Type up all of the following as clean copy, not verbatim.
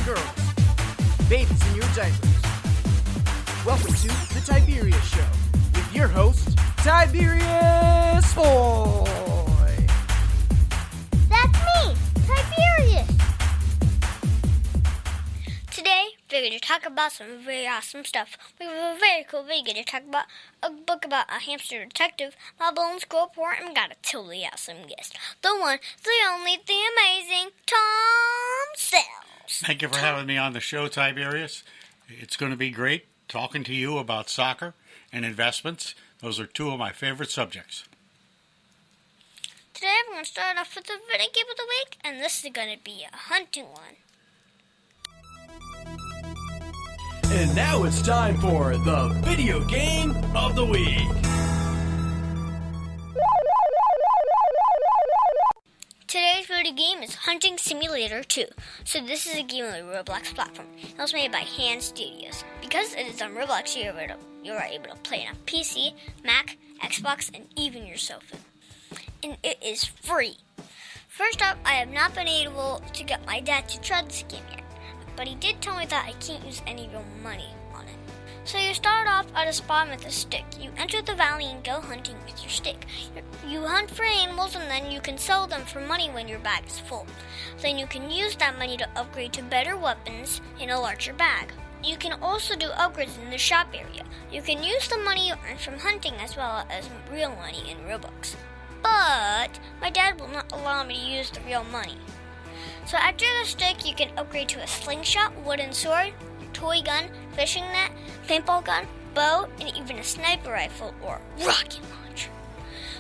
and girls, babies in your diapers. Welcome to the Tiberius Show with your host, Tiberius Boy. That's me, Tiberius. Today, we're going to talk about some very awesome stuff. We have a very cool video to talk about a book about a hamster detective, my Bones School Report, and we got a totally awesome guest. The one, the only, the amazing Tom Sells. Thank you for having me on the show, Tiberius. It's going to be great talking to you about soccer and investments. Those are two of my favorite subjects. Today, we're going to start off with the video game of the week, and this is going to be a hunting one. And now it's time for the video game of the week. Today's video game is Hunting Simulator 2. So this is a game on the Roblox platform. It was made by Hand Studios. Because it is on Roblox, you are able to play on a PC, Mac, Xbox, and even your cell phone. And it is free. First up, I have not been able to get my dad to try this game yet. But he did tell me that I can't use any real money on it. So you start off at a spawn with a stick. You enter the valley and go hunting with your stick. You hunt for animals and then you can sell them for money when your bag is full. Then you can use that money to upgrade to better weapons in a larger bag. You can also do upgrades in the shop area. You can use the money you earn from hunting as well as real money in Robux. But my dad will not allow me to use the real money. So after the stick, you can upgrade to a slingshot, wooden sword, toy gun, fishing net, paintball gun, bow, and even a sniper rifle or rocket launcher.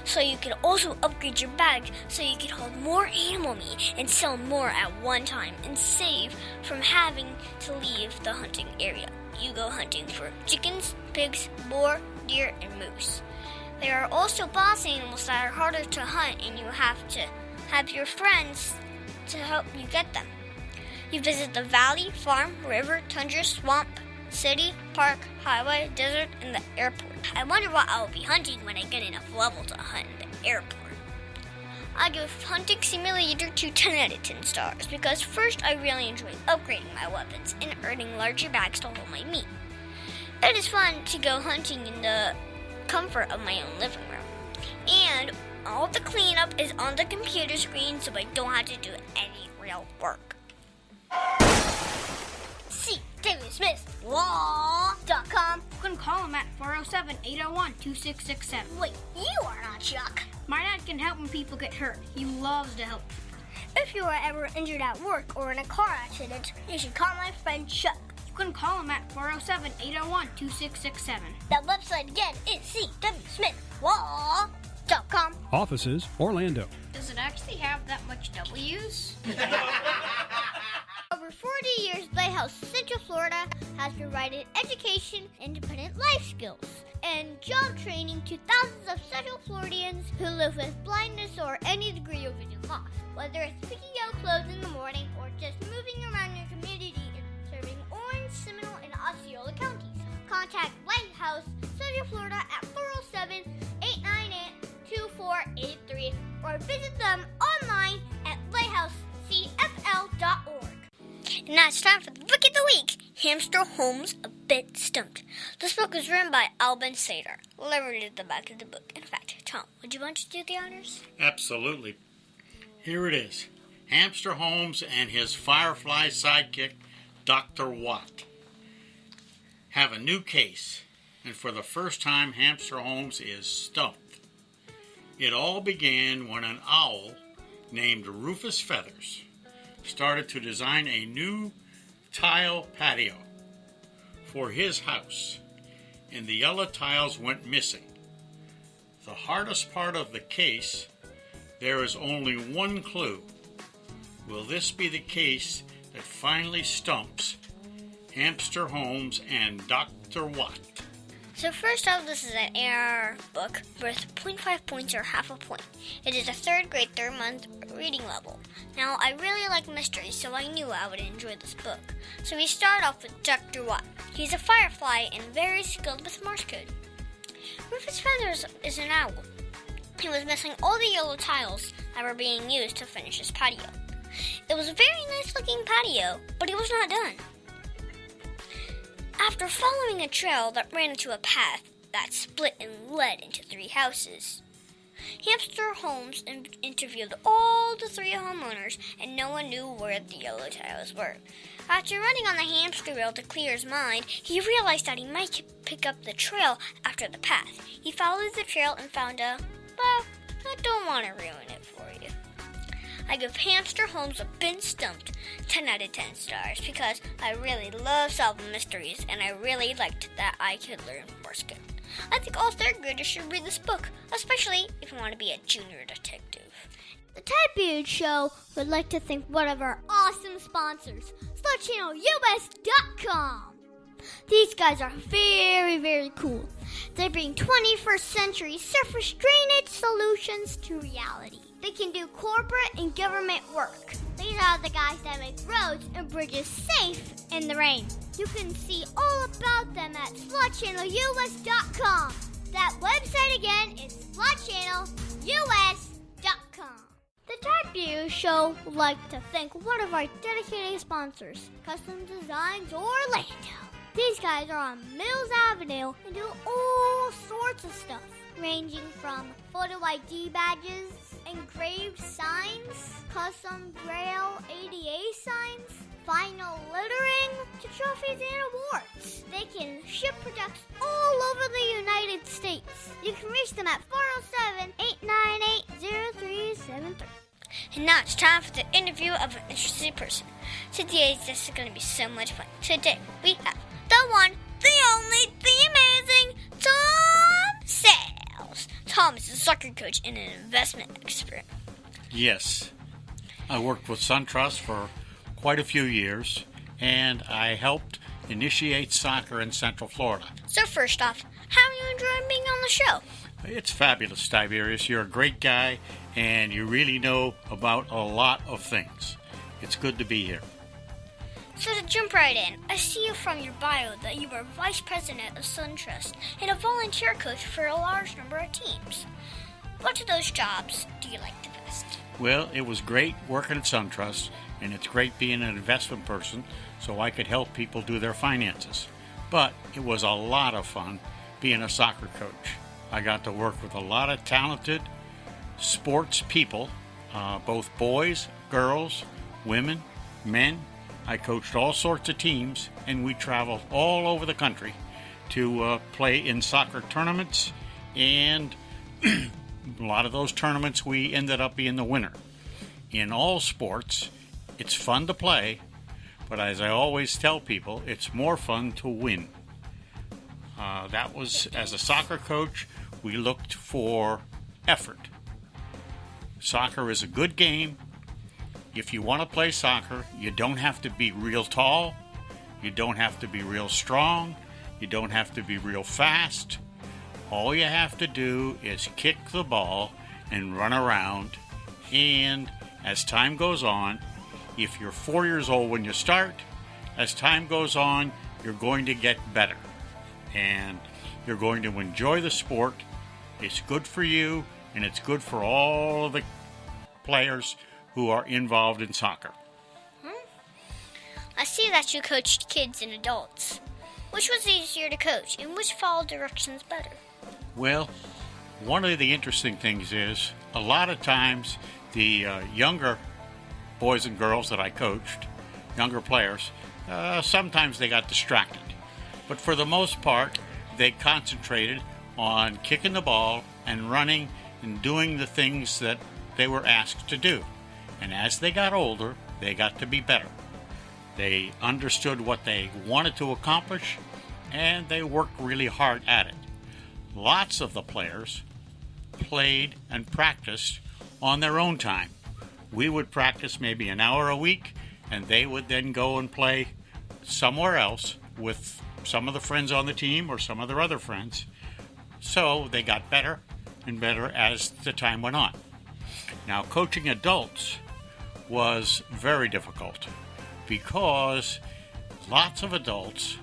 So you can also upgrade your bag so you can hold more animal meat and sell more at one time and save from having to leave the hunting area. You go hunting for chickens, pigs, boar, deer, and moose. There are also boss animals that are harder to hunt and you have to have your friends to help you get them. You visit the valley, farm, river, tundra, swamp, city, park, highway, desert, and the airport. I wonder what I will be hunting when I get enough level to hunt in the airport. I give Hunting Simulator 2 10 out of 10 stars because first I really enjoy upgrading my weapons and earning larger bags to hold my meat. It is fun to go hunting in the comfort of my own living room. And all the cleanup is on the computer screen, so I don't have to do any real work. See David Smith Law.com. You can call him at 407-801-2667. Wait, you are not Chuck. My dad can help when people get hurt. He loves to help people. If you are ever injured at work or in a car accident, you should call my friend Chuck. You can call him at 407-801-2667. The website again is cwsmithlaw.com. Offices, Orlando. Does it actually have that much W's? Over 40 years, Lighthouse Central Florida has provided education, independent life skills, and job training to thousands of Central Floridians who live with blindness or any degree of vision loss. Whether it's picking out clothes in the morning or just moving around your community and serving Orange, Seminole, and Osceola counties, contact Lighthouse Central Florida at 407-898-2483 or visit them online at lighthousecfl.org. And now it's time for the book of the week, Hamster Homes A Bit Stumped. This book was written by Albin Sater. Let me read the back of the book. In fact, Tom, would you want to do the honors? Absolutely. Here it is. Hamster Homes and his Firefly sidekick, Dr. Watt, have a new case, and for the first time, Hamster Homes is stumped. It all began when an owl named Rufus Feathers started to design a new tile patio for his house, and the yellow tiles went missing. The hardest part of the case, there is only one clue. Will this be the case that finally stumps Hamster Homes and Dr. Watt? So first off, this is an AR book worth 0.5 points or half a point. It is a third grade, third month reading level. Now, I really like mysteries, so I knew I would enjoy this book. So we start off with Dr. Watt. He's a firefly and very skilled with Morse code. Rufus Feathers is an owl. He was missing all the yellow tiles that were being used to finish his patio. It was a very nice looking patio, but he was not done. After following a trail that ran into a path that split and led into 3 houses, Hamster Homes interviewed all the 3 homeowners, and no one knew where the yellow tiles were. After running on the hamster wheel to clear his mind, he realized that he might pick up the trail after the path. He followed the trail and found a, well, I don't want to ruin it for you. I give Hamster Homes a bin Stumped 10 out of 10 stars because I really love solving mysteries, and I really liked that I could learn Morse code. I think all 3rd graders should read this book, especially if you want to be a junior detective. The Tiberius Show would like to thank one of our awesome sponsors, SlutChannelUS.com. These guys are very, very cool. They bring 21st century surface drainage solutions to reality. They can do corporate and government work. These are the guys that make roads and bridges safe in the rain. You can see all about them at SlutChannelUS.com. That website again is SlutChannelUS.com. The Tiberius Show would like to thank one of our dedicated sponsors, Custom Designs Orlando. These guys are on Mills Avenue and do all sorts of stuff, ranging from photo ID badges, engraved signs, custom Braille ADA signs, vinyl lettering, to trophies and awards. They can ship products all over the United States. You can reach them at 407-898-0373. And now it's time for the interview of an interesting person. Today this is going to be so much fun. Today we have the one, the only, the amazing Tom Sales. Tom is a soccer coach and an investment expert. Yes. I worked with SunTrust for quite a few years, and I helped initiate soccer in Central Florida. So first off, how are you enjoying being on the show? It's fabulous, Tiberius. You're a great guy, and you really know about a lot of things. It's good to be here. So to jump right in, I see from your bio that you were vice president of SunTrust and a volunteer coach for a large number of teams. Which of those jobs do you like the best? Well, it was great working at SunTrust, and it's great being an investment person so I could help people do their finances. But it was a lot of fun being a soccer coach. I got to work with a lot of talented sports people, both boys, girls, women, men. I coached all sorts of teams, and we traveled all over the country to play in soccer tournaments, and a lot of those tournaments we ended up being the winner. In all sports, it's fun to play, but as I always tell people, it's more fun to win. That was, as a soccer coach, we looked for effort. Soccer is a good game. If you want to play soccer, you don't have to be real tall, you don't have to be real strong, you don't have to be real fast. All you have to do is kick the ball and run around, and as time goes on, if you're 4 years old when you start, as time goes on, you're going to get better, and you're going to enjoy the sport. It's good for you, and it's good for all of the players who are involved in soccer. I see that you coached kids and adults. Which was easier to coach, and which followed directions better? Well, one of the interesting things is, a lot of times, the younger boys and girls that I coached, younger players, sometimes they got distracted. But for the most part, they concentrated on kicking the ball and running and doing the things that they were asked to do. And as they got older, they got to be better. They understood what they wanted to accomplish, and they worked really hard at it. Lots of the players played and practiced on their own time. We would practice maybe an hour a week, and they would then go and play somewhere else with some of the friends on the team or some of their other friends. So they got better and better as the time went on. Now, coaching adults was very difficult because lots of adults,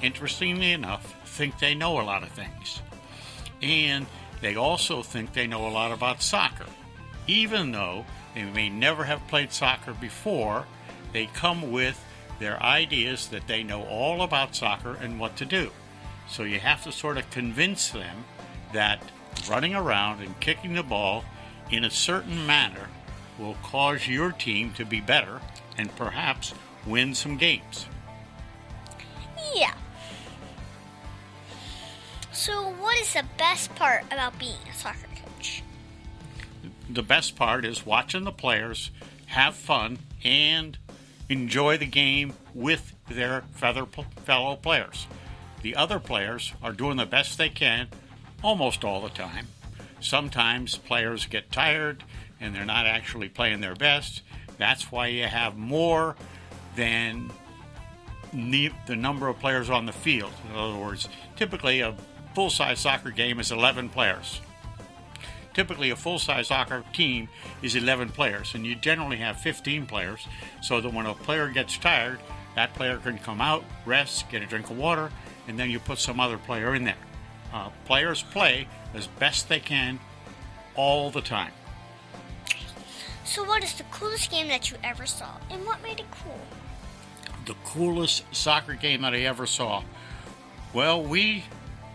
interestingly enough, think they know a lot of things. And they also think they know a lot about soccer, even though They may never have played soccer before. They come with their ideas that they know all about soccer and what to do. So you have to sort of convince them that running around and kicking the ball in a certain manner will cause your team to be better and perhaps win some games. Yeah. So what is the best part about being a soccer coach? The best part is watching the players have fun and enjoy the game with their fellow players. The other players are doing the best they can almost all the time. Sometimes players get tired and they're not actually playing their best. That's why you have more than the number of players on the field. In other words, typically a full-size soccer game is 11 players. Typically a full-size soccer team is 11 players, and you generally have 15 players, so that when a player gets tired, that player can come out, rest, get a drink of water, and then you put some other player in there. Players play as best they can all the time. So what is the coolest game that you ever saw, and what made it cool? The coolest soccer game that I ever saw? Well,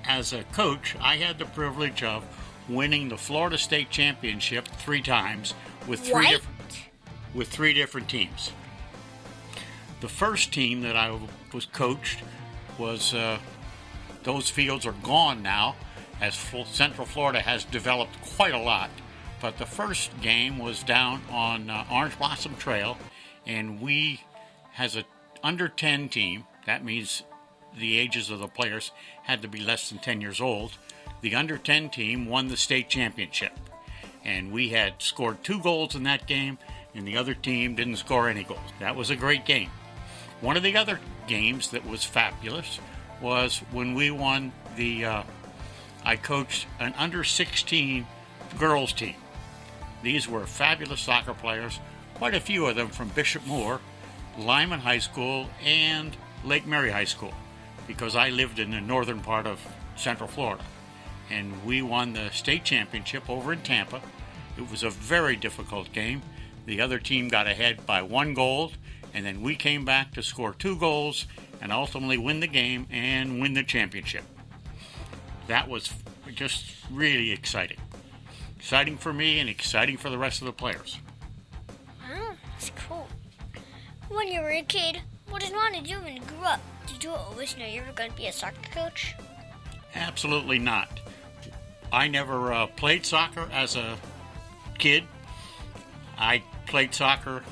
as a coach, I had the privilege of winning the Florida State Championship 3 times with three different teams. The first team that I was coached was, those fields are gone now, as Central Florida has developed quite a lot. But the first game was down on Orange Blossom Trail, and we, as an under 10 team, that means the ages of the players had to be less than 10 years old, the under 10 team won the state championship. And we had scored 2 goals in that game, and the other team didn't score any goals. That was a great game. One of the other games that was fabulous was when we won I coached an under 16 girls team. These were fabulous soccer players, quite a few of them from Bishop Moore, Lyman High School, and Lake Mary High School, because I lived in the northern part of Central Florida. And we won the state championship over in Tampa. It was a very difficult game. The other team got ahead by 1 goal, and then we came back to score 2 goals and ultimately win the game and win the championship. That was just really exciting. Exciting for me and exciting for the rest of the players. Wow, that's cool. When you were a kid, what did you want to do when you grew up? Did you always know you were going to be a soccer coach? Absolutely not. I never played soccer as a kid. I played soccer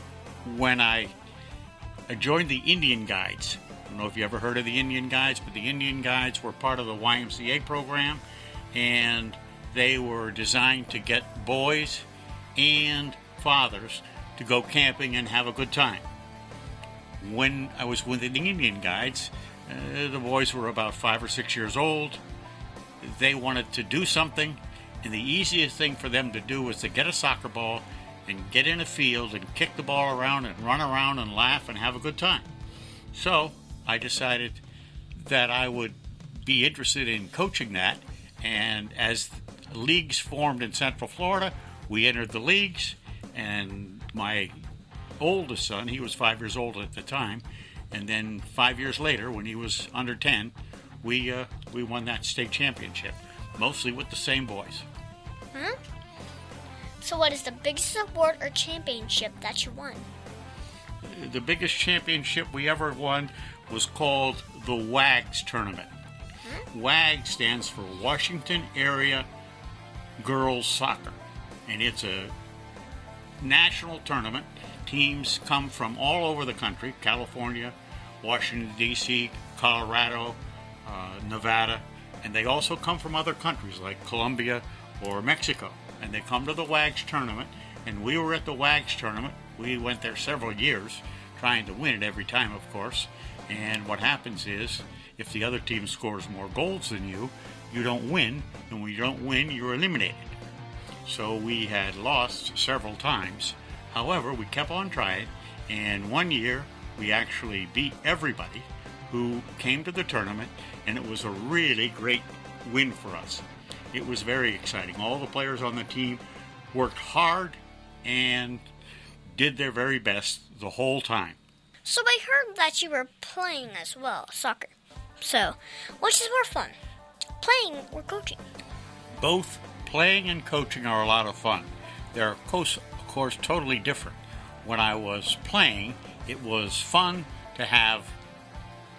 when I joined the Indian Guides. I don't know if you ever heard of the Indian Guides, but the Indian Guides were part of the YMCA program, and they were designed to get boys and fathers to go camping and have a good time. When I was with the Indian Guides, the boys were about 5 or 6 years old. They wanted to do something, and the easiest thing for them to do was to get a soccer ball and get in a field and kick the ball around and run around and laugh and have a good time. So I decided that I would be interested in coaching that, and as leagues formed in Central Florida, we entered the leagues, and my oldest son, he was 5 years old at the time, and then 5 years later, when he was under 10, we won that state championship, mostly with the same boys. Huh? So what is the biggest award or championship that you won? The biggest championship we ever won was called the WAGS tournament. WAGS stands for Washington Area Girls Soccer, and it's a national tournament. Teams come from all over the country: California, Washington, D.C., Colorado, Nevada, and they also come from other countries like Colombia or Mexico, and they come to the WAGS tournament, and we were at the WAGS tournament. We went there several years, trying to win it every time, of course, and what happens is, if the other team scores more goals than you, you don't win, and when you don't win, you're eliminated. So we had lost several times. However, we kept on trying, and one year we actually beat everybody who came to the tournament, and it was a really great win for us. It was very exciting. All the players on the team worked hard, and did their very best the whole time. So I heard that you were playing as well, soccer. So, which is more fun, playing or coaching? Both playing and coaching are a lot of fun. They're, of course, totally different. When I was playing, it was fun to have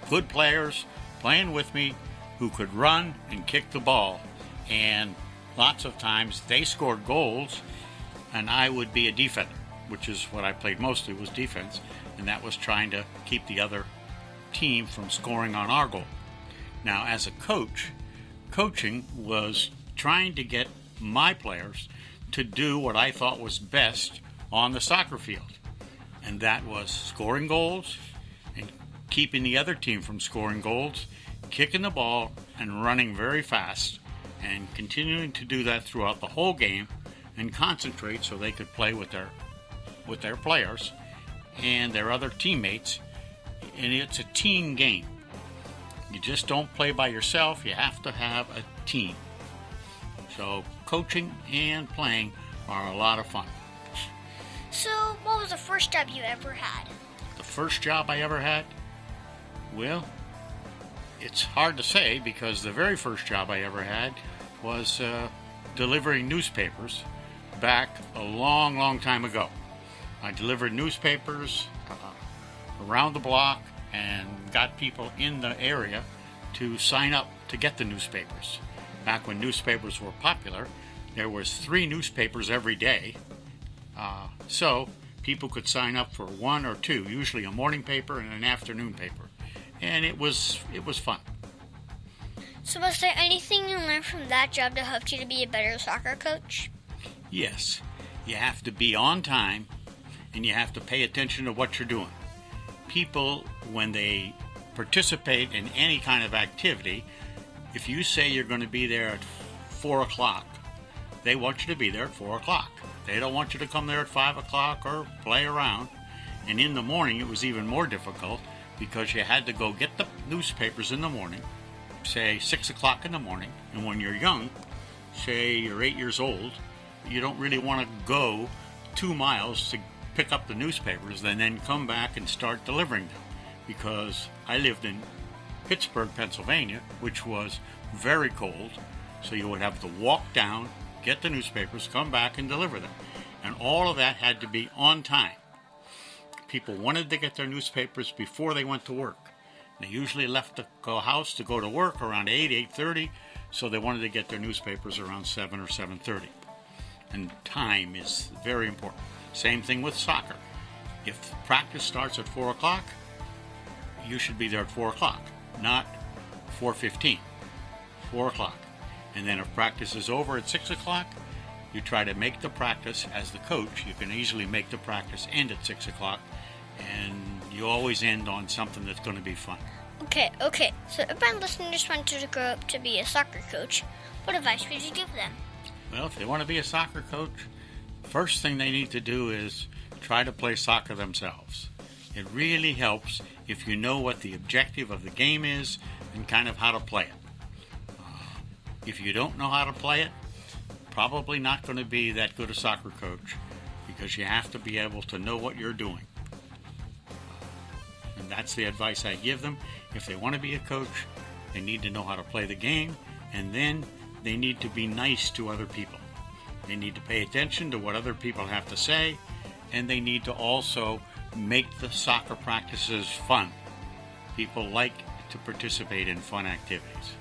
good players playing with me who could run and kick the ball. And lots of times they scored goals and I would be a defender, which is what I played mostly, was defense. And that was trying to keep the other team from scoring on our goal. Now, as a coach, coaching was trying to get my players to do what I thought was best on the soccer field. And that was scoring goals and keeping the other team from scoring goals, kicking the ball and running very fast, and continuing to do that throughout the whole game and concentrate so they could play with their players and their other teammates. And it's a team game. You just don't play by yourself. You have to have a team. So coaching and playing are a lot of fun. So, what was the first job you ever had? The first job I ever had? Well, it's hard to say because the very first job I ever had was delivering newspapers back a long, long time ago. I delivered newspapers around the block and got people in the area to sign up to get the newspapers. Back when newspapers were popular, there was 3 newspapers every day. So people could sign up for 1 or 2, usually a morning paper and an afternoon paper. And it was fun. So was there anything you learned from that job that helped you to be a better soccer coach? Yes. You have to be on time and you have to pay attention to what you're doing. People, when they participate in any kind of activity, if you say you're going to be there at 4 o'clock, they want you to be there at 4 o'clock. They don't want you to come there at 5 o'clock or play around. And in the morning, it was even more difficult because you had to go get the newspapers in the morning, say 6 o'clock in the morning. And when you're young, say you're 8 years old, you don't really want to go 2 miles to pick up the newspapers and then come back and start delivering them. Because I lived in Pittsburgh, Pennsylvania, which was very cold. So you would have to walk down, get the newspapers, come back and deliver them. And all of that had to be on time. People wanted to get their newspapers before they went to work. They usually left the house to go to work around 8, 8:30, so they wanted to get their newspapers around 7 or 7:30. And time is very important. Same thing with soccer. If practice starts at 4 o'clock, you should be there at 4 o'clock, not 4:15, 4 o'clock. And then if practice is over at 6 o'clock, you try to make the practice, as the coach, you can easily make the practice end at 6 o'clock, and you always end on something that's going to be fun. Okay. So if my listeners wanted to grow up to be a soccer coach, what advice would you give them? Well, if they want to be a soccer coach, first thing they need to do is try to play soccer themselves. It really helps if you know what the objective of the game is and kind of how to play it. If you don't know how to play it, probably not going to be that good a soccer coach because you have to be able to know what you're doing. And that's the advice I give them. If they want to be a coach, they need to know how to play the game, and then they need to be nice to other people. They need to pay attention to what other people have to say, and they need to also make the soccer practices fun. People like to participate in fun activities.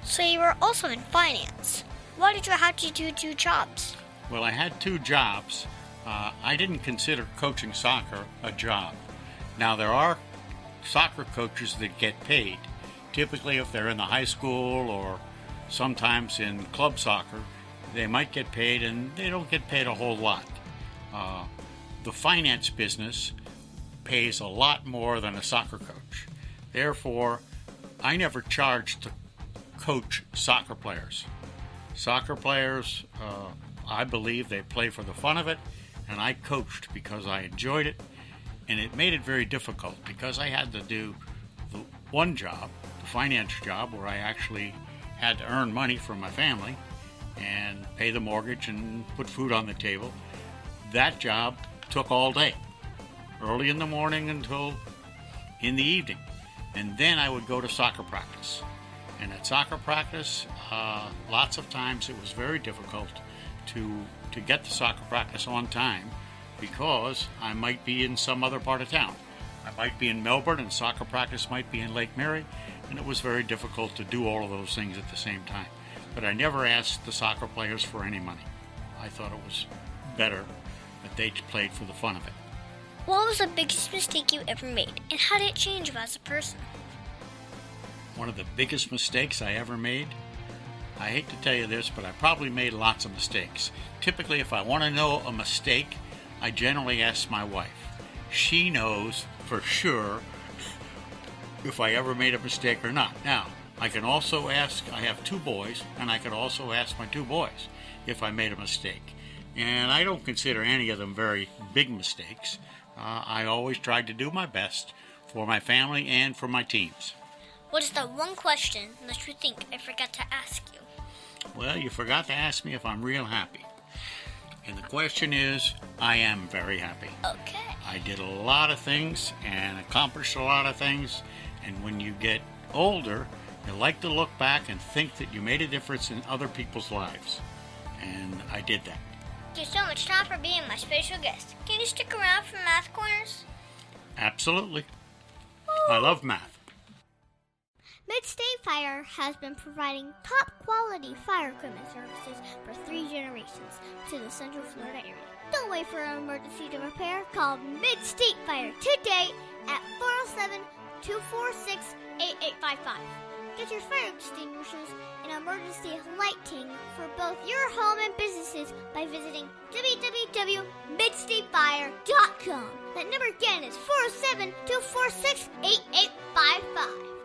So you were also in finance. Why did you have to do 2 jobs? Well, I had 2 jobs. I didn't consider coaching soccer a job. Now, there are soccer coaches that get paid. Typically, if they're in the high school or sometimes in club soccer, they might get paid, and they don't get paid a whole lot. The finance business pays a lot more than a soccer coach. Therefore, I never charged to coach soccer players. Soccer players, I believe they play for the fun of it, and I coached because I enjoyed it, and it made it very difficult because I had to do the one job, the finance job, where I actually had to earn money for my family and pay the mortgage and put food on the table. That job took all day, early in the morning until in the evening. And then I would go to soccer practice. And at soccer practice, lots of times it was very difficult to get to soccer practice on time because I might be in some other part of town. I might be in Melbourne and soccer practice might be in Lake Mary, and it was very difficult to do all of those things at the same time. But I never asked the soccer players for any money. I thought it was better that they played for the fun of it. What was the biggest mistake you ever made, and how did it change you as a person? One of the biggest mistakes I ever made, I hate to tell you this, but I probably made lots of mistakes. Typically, if I want to know a mistake, I generally ask my wife. She knows for sure if I ever made a mistake or not. Now, I can also ask, I have 2 boys, and I could also ask my 2 boys if I made a mistake. And I don't consider any of them very big mistakes. I always tried to do my best for my family and for my teams. What is the one question that you think I forgot to ask you? Well, you forgot to ask me if I'm real happy. And the question is, I am very happy. Okay. I did a lot of things and accomplished a lot of things. And when you get older, you like to look back and think that you made a difference in other people's lives. And I did that. Thank you so much, Tom, for being my special guest. Can you stick around for Math Corners? Absolutely. I love math. Mid-State Fire has been providing top-quality fire equipment services for 3 generations to the Central Florida area. Don't wait for an emergency to repair. Call Mid-State Fire today at 407-246-8855. Get your fire extinguishers and emergency lighting for both your home and businesses by visiting www.midstatefire.com. That number again is 407-246-8855.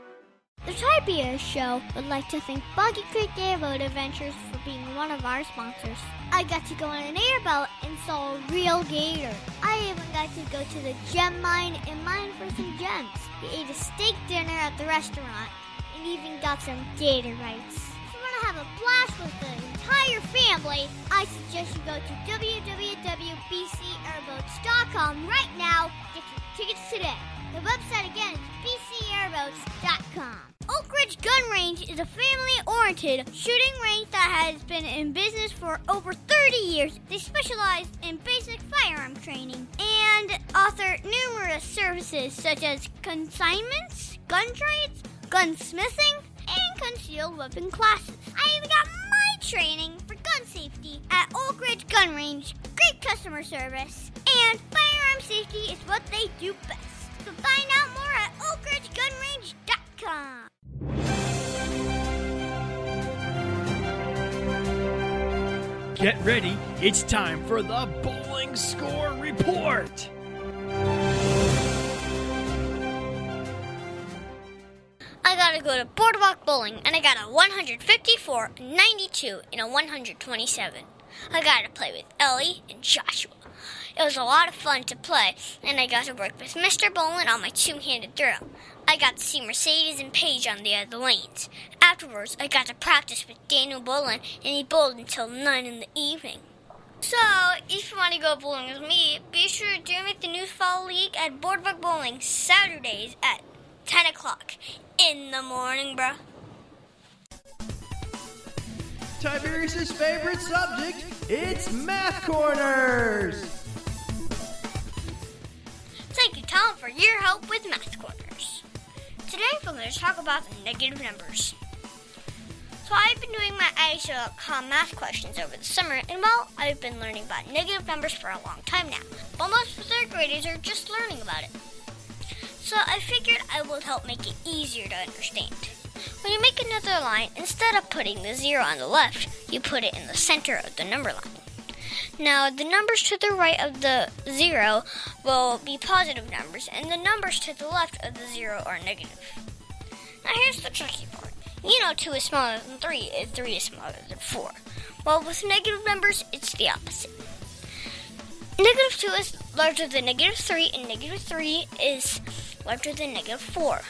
The Tiberius Show would like to thank Boggy Creek Airboat Adventures for being one of our sponsors. I got to go on an airboat and saw a real gator. I even got to go to the gem mine and mine for some gems. We ate a steak dinner at the restaurant and even got some gator bites. If you want to have a blast with the entire family, I suggest you go to www.bcairboats.com right now. Get your tickets today. The website again is bcairboats.com. Oak Ridge Gun Range is a family-oriented shooting range that has been in business for over 30 years. They specialize in basic firearm training and offer numerous services such as consignments, gun trades, gunsmithing, and concealed weapon classes. I even got my training for gun safety at Oak Ridge Gun Range. Great customer service, and firearm safety is what they do best. So find out more at oakridgegunrange.com. Get ready, it's time for the Bowling Score Report. I gotta go to Boardwalk Bowling, and I got a 154, a 92, and a 127. I got to play with Ellie and Joshua. It was a lot of fun to play, and I got to work with Mr. Bolin on my two-handed throw. I got to see Mercedes and Paige on the other lanes. Afterwards, I got to practice with Daniel Bolin, and he bowled until 9 in the evening. So, if you want to go bowling with me, be sure to join me at the News Fall League at Boardwalk Bowling Saturdays at 10 o'clock in the morning, bruh. Tiberius' favorite subject, it's Math Corners. Thank you, Tom, for your help with Math Corners. Today, we're going to talk about the negative numbers. So I've been doing my ISO.com math questions over the summer, and well, I've been learning about negative numbers for a long time now. But most of third graders are just learning about it. So I figured I would help make it easier to understand. When you make another line, instead of putting the 0 on the left, you put it in the center of the number line. Now, the numbers to the right of the 0 will be positive numbers, and the numbers to the left of the 0 are negative. Now, here's the tricky part. You know 2 is smaller than 3, and 3 is smaller than 4. Well, with negative numbers, it's the opposite. Negative 2 is larger than negative 3, and negative 3 is larger than negative 4.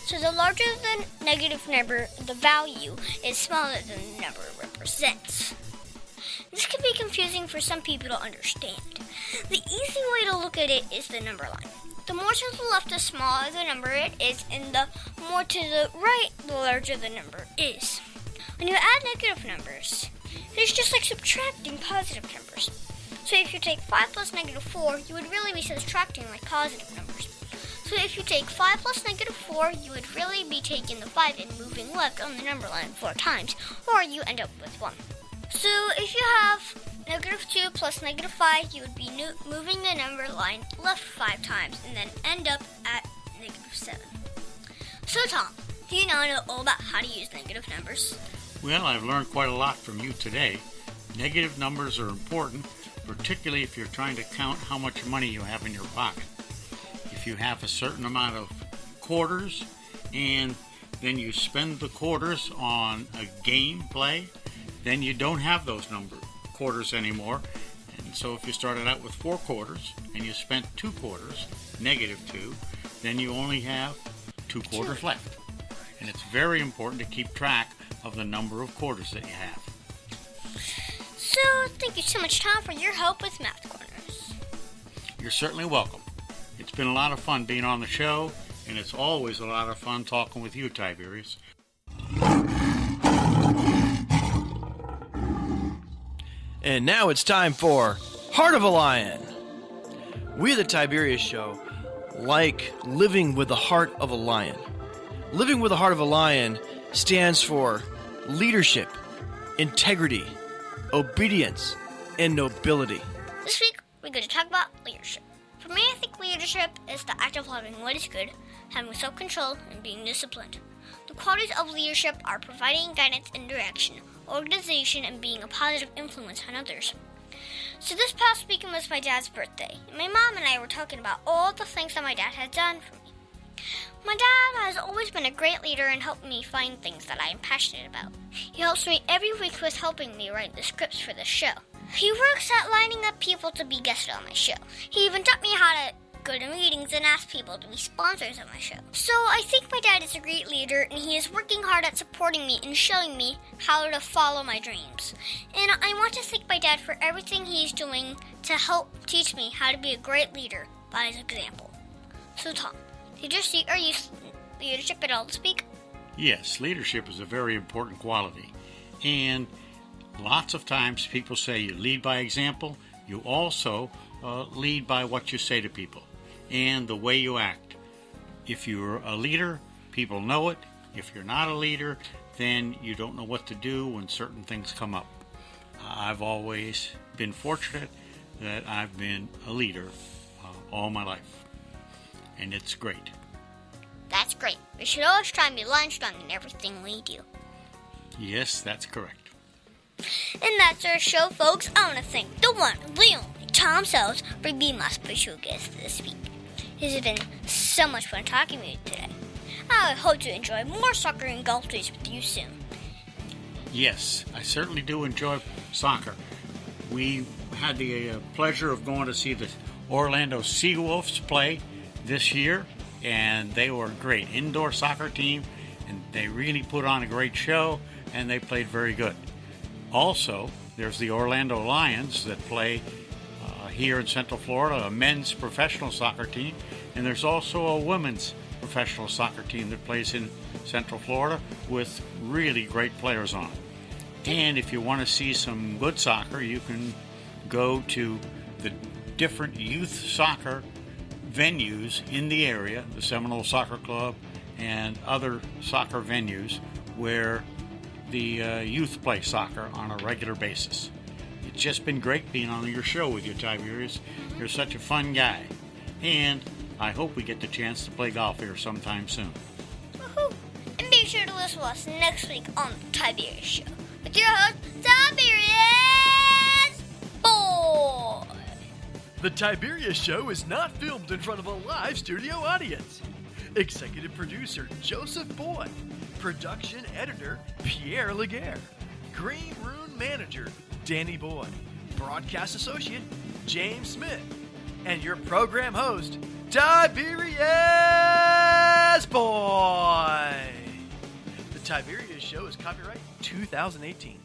So the larger the negative number, the value is smaller than the number it represents. This can be confusing for some people to understand. The easy way to look at it is the number line. The more to the left, the smaller the number it is, and the more to the right, the larger the number is. When you add negative numbers, it's just like subtracting positive numbers. So if you take 5 plus negative 4, you would really be subtracting like positive numbers. So if you take 5 plus negative 4, you would really be taking the 5 and moving left on the number line 4 times, or you end up with 1. So if you have negative 2 plus negative 5, you would be moving the number line left 5 times and then end up at negative 7. So Tom, do you now know all about how to use negative numbers? Well, I've learned quite a lot from you today. Negative numbers are important, particularly if you're trying to count how much money you have in your pocket. If you have a certain amount of quarters and then you spend the quarters on a game play, then you don't have those quarters anymore. And so if you started out with 4 quarters and you spent 2 quarters, negative 2, then you only have 2 quarters left. And it's very important to keep track of the number of quarters that you have. So thank you so much, Tom, for your help with Math Corners. You're certainly welcome. It's been a lot of fun being on the show, and it's always a lot of fun talking with you, Tiberius. And now it's time for Heart of a Lion. We at the Tiberius Show like living with the heart of a lion. Living with the heart of a lion stands for leadership, integrity, obedience, and nobility. This week, we're going to talk about leadership. For me, I think leadership is the act of loving what is good, having self-control, and being disciplined. The qualities of leadership are providing guidance and direction, organization, and being a positive influence on others. So this past weekend was my dad's birthday. My mom and I were talking about all the things that my dad had done for me. My dad has always been a great leader and helped me find things that I am passionate about. He helps me every week with helping me write the scripts for the show. He works at lining up people to be guests on my show. He even taught me how to go to meetings and ask people to be sponsors of my show. So I think my dad is a great leader, and he is working hard at supporting me and showing me how to follow my dreams. And I want to thank my dad for everything he is doing to help teach me how to be a great leader by his example. So Tom, did you see or use leadership at all this week? Yes, leadership is a very important quality. And lots of times people say you lead by example. You also lead by what you say to people and the way you act. If you're a leader, people know it. If you're not a leader, then you don't know what to do when certain things come up. I've always been fortunate that I've been a leader all my life. And it's great. That's great. We should always try and be lion strong in everything we do. Yes, that's correct. And that's our show, folks. I want to thank the one, the only, Tom Sells, for being my special guest this week. It has been so much fun talking with you today. I hope to enjoy more soccer and golf days with you soon. Yes, I certainly do enjoy soccer. We had the pleasure of going to see the Orlando Seawolves play this year, and they were a great indoor soccer team, and they really put on a great show, and they played very good. Also, there's the Orlando Lions that play here in Central Florida, a men's professional soccer team, and there's also a women's professional soccer team that plays in Central Florida with really great players on it. And if you want to see some good soccer, you can go to the different youth soccer venues in the area, the Seminole Soccer Club and other soccer venues where the youth play soccer on a regular basis. It's just been great being on your show with you, Tiberius. You're such a fun guy. And I hope we get the chance to play golf here sometime soon. Woohoo! And be sure to listen to us next week on the Tiberius Show with your host, Tiberius Boy. The Tiberius Show is not filmed in front of a live studio audience. Executive producer Joseph Boyd. Production editor Pierre Laguerre. Green Room manager Danny Boyd. Broadcast associate James Smith. And your program host, Tiberius Boy. The Tiberius Show is copyright 2018.